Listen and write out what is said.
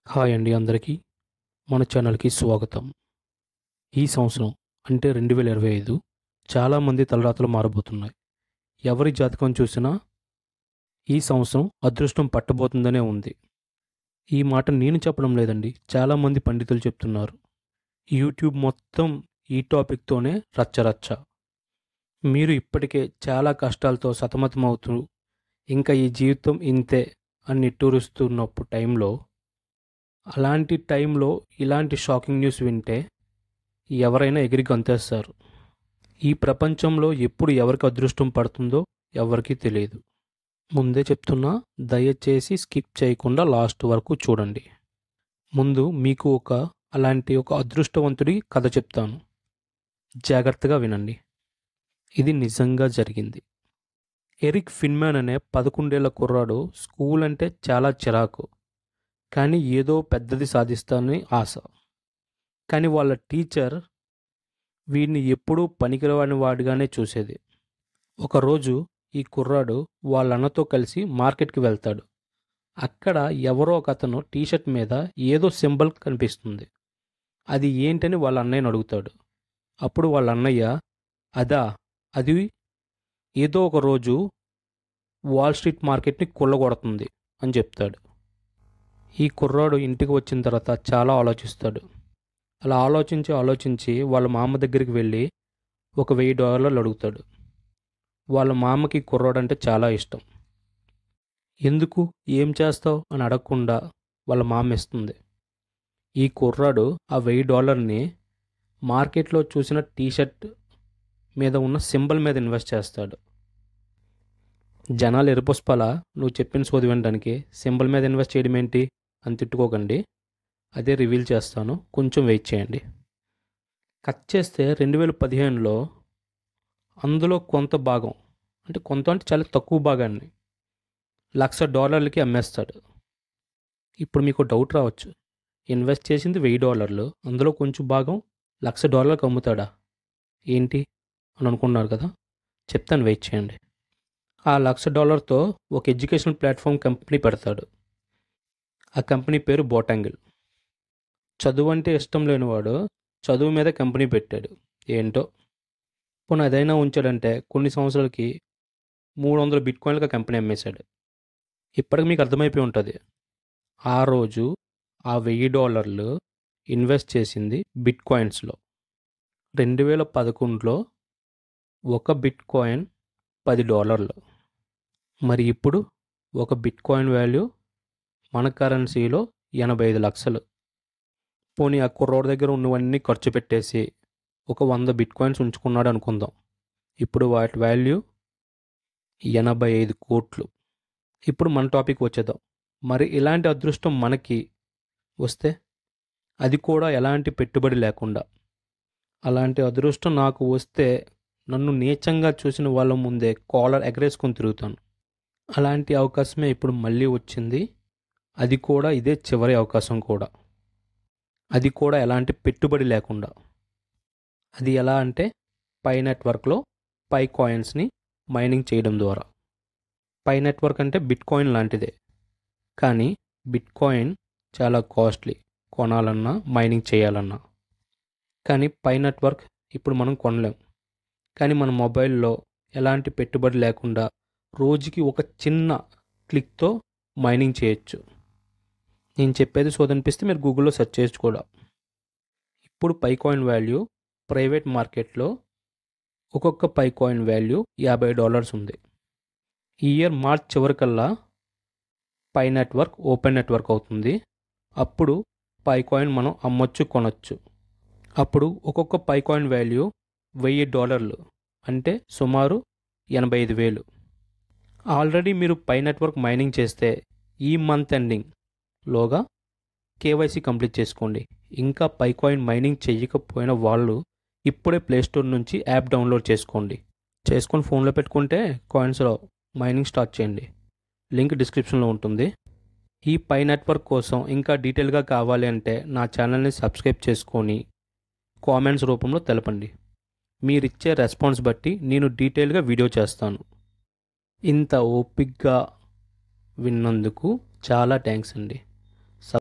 Hi అండి అందరికీ. మన ఛానల్‌కి స్వాగతం. ఈ సంవత్సరం అంటే 2025 చాలామంది తలరాతలు మారబోతున్నాయి. ఎవరి జాతకం చూసినా ఈ సంవత్సరం అదృష్టం పట్టబోతుందనే ఉంది. ఈ మాట నేను చెప్పడం లేదండి. చాలామంది పండితులు చెప్తున్నారు. యూట్యూబ్ మొత్తం ఈ టాపిక్‌తోనే రచ్చరచ్చ. మీరు ఇప్పటికే చాలా కష్టాలతో సతమతమవుతూ ఇంకా ఈ జీవితం ఇంతే అని నిట్టూరుస్తున్నప్పుడు టైంలో అలాంటి టైంలో ఇలాంటి షాకింగ్ న్యూస్ వింటే ఎవరైనా ఎగిరి గంతేస్తారు. ఈ ప్రపంచంలో ఎప్పుడు ఎవరికి అదృష్టం పడుతుందో ఎవరికీ తెలియదు. ముందే చెప్తున్నా, దయచేసి స్కిప్ చేయకుండా లాస్ట్ వరకు చూడండి. ముందు మీకు అలాంటి ఒక అదృష్టవంతుడి కథ చెప్తాను. జాగ్రత్తగా వినండి. ఇది నిజంగా జరిగింది. ఎరిక్ ఫిన్మాన్ అనే 11 ఏళ్ల కుర్రాడు స్కూల్ అంటే చాలా చిరాకు. కానీ ఏదో పెద్దది సాధిస్తానని ఆశ. కానీ వాళ్ళ టీచర్ వీడిని ఎప్పుడూ పనికిరాని వాడిగానే చూసేది. ఒకరోజు ఈ కుర్రాడు వాళ్ళ అన్నతో కలిసి మార్కెట్కి వెళ్తాడు. అక్కడ ఎవరో ఒకతను టీషర్ట్ మీద ఏదో సింబల్ కనిపిస్తుంది. అది ఏంటని వాళ్ళ అన్నయ్యని అడుగుతాడు. అప్పుడు వాళ్ళ అన్నయ్య, అది ఏదో ఒక రోజు వాల్ స్ట్రీట్ మార్కెట్ని కొల్లగొడుతుంది అని చెప్తాడు. ఈ కుర్రాడు ఇంటికి వచ్చిన తర్వాత చాలా ఆలోచిస్తాడు. అలా ఆలోచించి వాళ్ళ మామ దగ్గరికి వెళ్ళి ఒక $1000 అడుగుతాడు. వాళ్ళ మామకి కుర్రాడు అంటే చాలా ఇష్టం. ఎందుకు, ఏం చేస్తావు అని అడగకుండా వాళ్ళ మామ ఇస్తుంది. ఈ కుర్రాడు ఆ $1000ని మార్కెట్లో చూసిన టీషర్ట్ మీద ఉన్న సింబల్ మీద ఇన్వెస్ట్ చేస్తాడు. జనాలు ఎరుపుష్పాల నువ్వు చెప్పిన సోది వినడానికి సింబల్ మీద ఇన్వెస్ట్ చేయడం ఏంటి అని తిట్టుకోకండి. అదే రివీల్ చేస్తాను, కొంచెం వెయిట్ చేయండి. కట్ చేస్తే 2015లో అందులో కొంత భాగం, అంటే చాలా తక్కువ భాగాన్ని $1,00,000కి అమ్మేస్తాడు. ఇప్పుడు మీకు డౌట్ రావచ్చు, ఇన్వెస్ట్ చేసింది $1000, అందులో కొంచెం భాగం $1,00,000కి అమ్ముతాడా ఏంటి అని అనుకున్నారు కదా. చెప్తాను, వెయిట్ చేయండి. ఆ $1,00,000తో ఒక ఎడ్యుకేషనల్ ప్లాట్ఫామ్ కంపెనీ పెడతాడు. ఆ కంపెనీ పేరు బోటాంగిల్. చదువు అంటే ఇష్టం లేనివాడు చదువు మీద కంపెనీ పెట్టాడు. ఏంటో పోనీ అదైనా ఉంచాడంటే కొన్ని సంవత్సరాలకి 300 బిట్కాయిన్లకు ఆ కంపెనీ అమ్మేశాడు. ఇప్పటికి మీకు అర్థమైపోయి ఉంటుంది, ఆ రోజు ఆ $1000 ఇన్వెస్ట్ చేసింది బిట్కాయిన్స్లో. 2011లో ఒక బిట్కాయిన్ $10. మరి ఇప్పుడు ఒక బిట్కాయిన్ వాల్యూ మన కరెన్సీలో 85 లక్షలు. పోనీ ఆ కుర్రోడి దగ్గర ఉన్నవన్నీ ఖర్చు పెట్టేసి ఒక 100 బిట్కాయిన్స్ ఉంచుకున్నాడు అనుకుందాం. ఇప్పుడు వాటి వాల్యూ 85 కోట్లు. ఇప్పుడు మన టాపిక్ వచ్చేద్దాం. మరి ఇలాంటి అదృష్టం మనకి వస్తే, అది కూడా ఎలాంటి పెట్టుబడి లేకుండా, అలాంటి అదృష్టం నాకు వస్తే నన్ను నీచంగా చూసిన వాళ్ళ ముందే కాలర్ ఎగరేసుకొని తిరుగుతాను. అలాంటి అవకాశమే ఇప్పుడు మళ్ళీ వచ్చింది. అది కూడా ఇదే చివరి అవకాశం కూడా. అది కూడా ఎలాంటి పెట్టుబడి లేకుండా. అది ఎలా అంటే పై నెట్వర్క్లో పై కాయిన్స్ని మైనింగ్ చేయడం ద్వారా. పై నెట్వర్క్ అంటే బిట్కాయిన్ లాంటిదే, కానీ బిట్కాయిన్ చాలా కాస్ట్లీ కొనాలన్నా మైనింగ్ చేయాలన్నా. కానీ పై నెట్వర్క్ ఇప్పుడు మనం కొనలేం. కానీ మన మొబైల్లో ఎలాంటి పెట్టుబడి లేకుండా రోజుకి ఒక చిన్న క్లిక్తో మైనింగ్ చేయొచ్చు. నేను చెప్పేది సోదనిపిస్తే మీరు గూగుల్లో సెర్చ్ చేయొచ్చు కూడా. ఇప్పుడు పై కాయిన్ వాల్యూ ప్రైవేట్ మార్కెట్లో ఒక్కొక్క పై కాయిన్ వాల్యూ $50 ఉంది. ఈ ఇయర్ మార్చ్ చివరికల్లా పై నెట్వర్క్ ఓపెన్ నెట్వర్క్ అవుతుంది. అప్పుడు పై కాయిన్ మనం అమ్మొచ్చు, కొనొచ్చు. అప్పుడు ఒక్కొక్క పై కాయిన్ వాల్యూ $1000, అంటే సుమారు 85,000. ఆల్రెడీ మీరు పై నెట్వర్క్ మైనింగ్ చేస్తే ఈ మంత్ ఎండింగ్లోగా కేవైసీ కంప్లీట్ చేసుకోండి. ఇంకా పై కాయిన్ మైనింగ్ చేయకపోయిన వాళ్ళు ఇప్పుడే ప్లేస్టోర్ నుంచి యాప్ డౌన్లోడ్ చేసుకొని ఫోన్లో పెట్టుకుంటే కాయిన్స్లో మైనింగ్ స్టార్ట్ చేయండి. లింక్ డిస్క్రిప్షన్లో ఉంటుంది. ఈ పై నెట్వర్క్ కోసం ఇంకా డీటెయిల్గా కావాలి అంటే నా ఛానల్ని సబ్స్క్రైబ్ చేసుకొని కామెంట్స్ రూపంలో తెలపండి. మీరిచ్చే రెస్పాన్స్ బట్టి నేను డీటెయిల్గా వీడియో చేస్తాను. ఇంత ఓపిక్గా విన్నందుకు చాలా థ్యాంక్స్ అండి.